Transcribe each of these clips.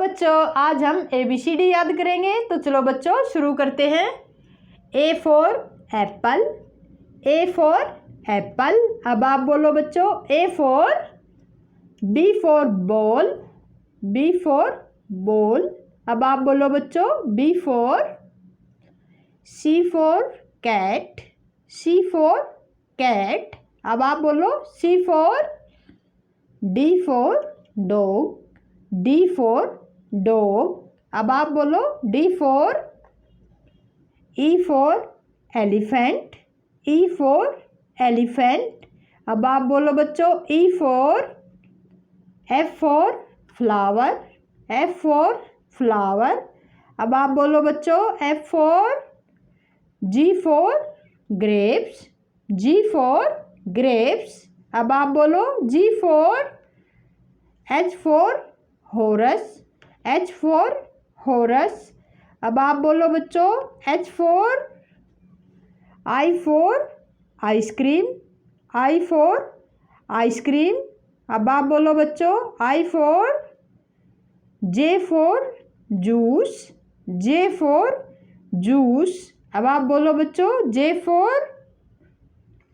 बच्चों, आज हम ABCD याद करेंगे। तो चलो बच्चों शुरू करते हैं। A for apple, A for apple. अब आप बोलो बच्चों A for. B for ball, B for ball. अब आप बोलो बच्चों B for. C for cat, C for cat. अब आप बोलो C for. D for dog, D for dog. अब आप बोलो D for. E for elephant, E for elephant. अब आप बोलो बच्चों E for. F for flower, F for flower. अब आप बोलो बच्चों F for. G for grapes, G for grapes. अब आप बोलो G for. H for harrows, H for harrows. अब आप बोलो बच्चों H for. I for ice cream, I for ice cream. अब आप बोलो बच्चों I for. J for juice, J for juice. अब आप बोलो बच्चों J for.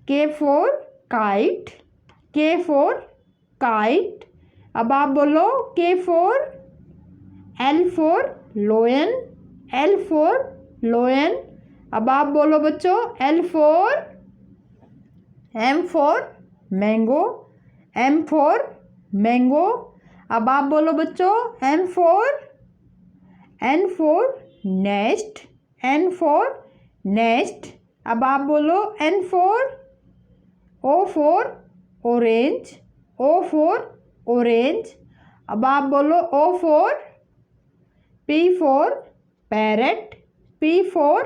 K for kite, K for kite. अब आप बोलो K for. L for लोयन, L for लोयन। अब आप बोलो बच्चों L for. M for mango, M for mango. अब आप बोलो बच्चों M for. N for nest, N for nest. अब आप बोलो N for. O for orange, O for orange. अब आप बोलो O for. P for parrot, P for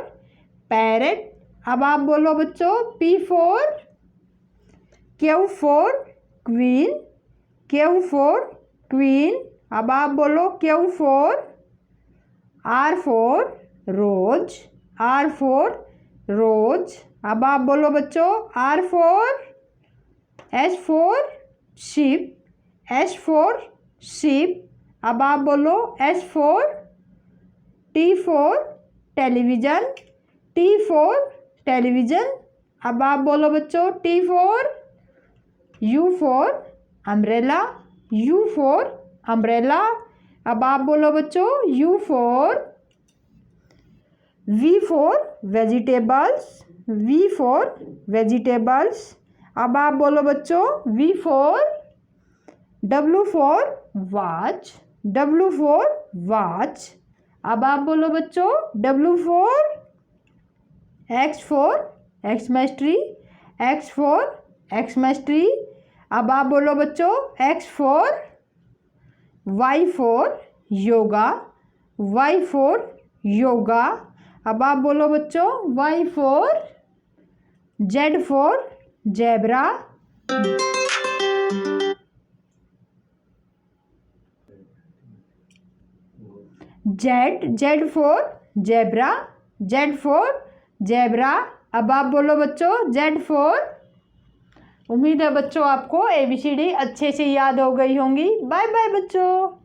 parrot. अब आप बोलो बच्चों P for. Q for queen, Q for queen. अब आप बोलो Q for. R for rose, R for rose. अब आप बोलो बच्चों R for. S for ship, S for ship. अब आप बोलो S for. T for television, T for television. अब आप बोलो बच्चों T for. U for umbrella, U for umbrella. अब आप बोलो बच्चों U for. V for vegetables, V for vegetables. अब आप बोलो बच्चों V for. W for watch, W for watch. अब आप बोलो बच्चों W for. X for Xmas tree, X for Xmas tree. अब आप बोलो बच्चों X for. Y for yoga, Y for yoga. अब आप बोलो बच्चों Y for. Z for zebra, Z for zebra, Z for zebra. अब आप बोलो बच्चों Z फॉर। उम्मीद है बच्चों आपको ABCD अच्छे से याद हो गई होंगी। बाय बाय बच्चों।